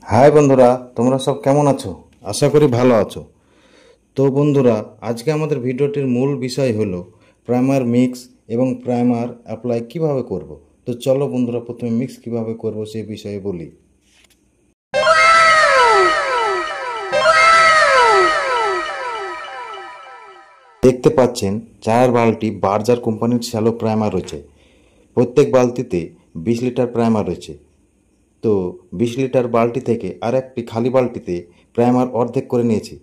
High বন্ধুরা, তোমরা সব কেমন আছো? আশা করি ভালো আছো। তো বন্ধুরা, আজকে আমাদের ভিডিওটির মূল বিষয় হলো প্রাইমার মিক্স এবং প্রাইমার অ্যাপ্লাই কিভাবে করব। তো চলো বন্ধুরা, প্রথমে মিক্স কিভাবে করব সেই বিষয়ে বলি। দেখতে পাচ্ছেন 4 বালতি বার্জার কোম্পানির শ্যালো প্রাইমার রয়েছে। প্রত্যেক বালতিতে 20 লিটার প্রাইমার রয়েছে। তো 20 লিটার বালতি থেকে আর একটি খালি বালতিতে প্রাইমার অর্ধেক করে নিয়েছি।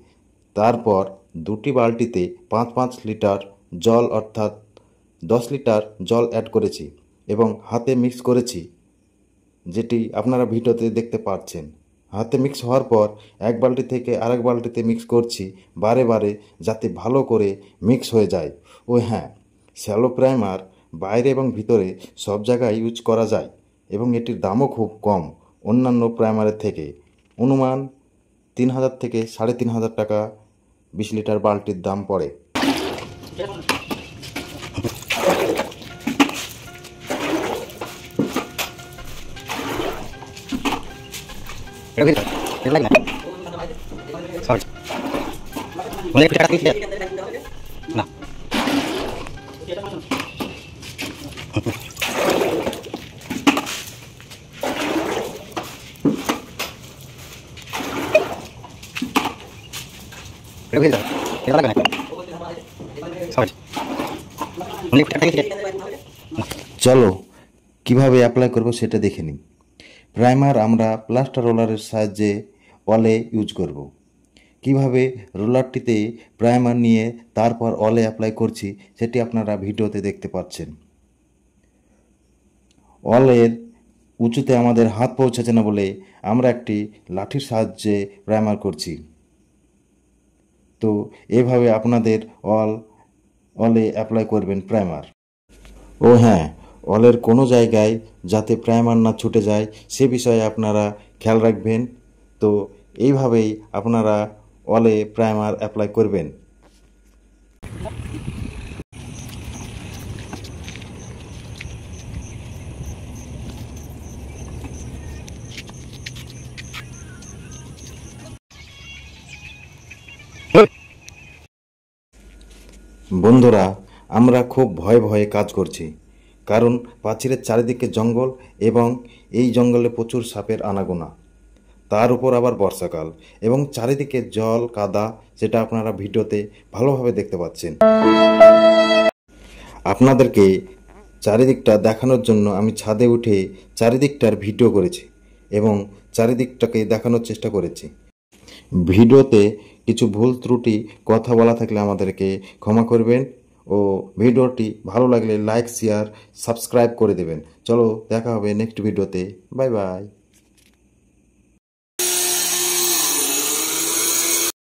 তারপর দুটি বালতিতে 5-5 লিটার জল অর্থাৎ 10 লিটার জল অ্যাড করেছি এবং হাতে মিক্স করেছি, যেটি আপনারা ভিডিওতে দেখতে পাচ্ছেন। হাতে মিক্স হওয়ার পর এক বালতি থেকে আরেক বালতিতে মিক্স করছি বারে বারে, যাতে ভালো করে মিক্স হয়ে যায়। ও হ্যাঁ, শ্যালো প্রাইমার বাইরে এবং ভিতরে সব জায়গায় ইউজ করা যায় এবং এটির দামও খুব কম অন্যান্য প্রাইমারের থেকে। অনুমান 3000 থেকে 3500 টাকা 20 লিটার বালতির দাম পড়ে। চলো কিভাবে অ্যাপ্লাই করব সেটা দেখে নিই। প্রাইমার আমরা প্লাস্টার রোলারের সাহায্যে অলে ইউজ করব। কিভাবে রোলারটিতে প্রাইমার নিয়ে তারপর অলে অ্যাপ্লাই করছি সেটি আপনারা ভিডিওতে দেখতে পাচ্ছেন। অলের উঁচুতে আমাদের হাত পৌঁছাচ্ছে না বলে আমরা একটি লাঠির সাহায্যে প্রাইমার করছি। তো এভাবে আপনাদের অলে অ্যাপ্লাই করবেন প্রাইমার। ও হ্যাঁ, অলের কোনো জায়গায় যাতে প্রাইমার না ছুটে যায় সে বিষয়ে আপনারা খেয়াল রাখবেন। তো এইভাবেই আপনারা অলে প্রাইমার অ্যাপ্লাই করবেন। বন্ধুরা, আমরা খুব ভয়ে ভয়ে কাজ করছি, কারণ প্রাচীরের চারিদিকে জঙ্গল এবং এই জঙ্গলে প্রচুর সাপের আনাগোনা। তার উপর আবার বর্ষাকাল এবং চারিদিকে জল কাদা, যেটা আপনারা ভিডিওতে ভালোভাবে দেখতে পাচ্ছেন। আপনাদেরকে চারিদিকটা দেখানোর জন্য আমি ছাদে উঠে চারিদিকটার ভিডিও করেছি এবং চারিদিকটাকে দেখানোর চেষ্টা করেছি। ভিডিওতে কিছু ভুল ত্রুটি কথা বলা থাকলে আমাদেরকে ক্ষমা করবেন ও ভিডিওটি ভালো লাগলে লাইক শেয়ার সাবস্ক্রাইব করে দেবেন। চলো দেখা হবে নেক্সট ভিডিওতে। Bye bye.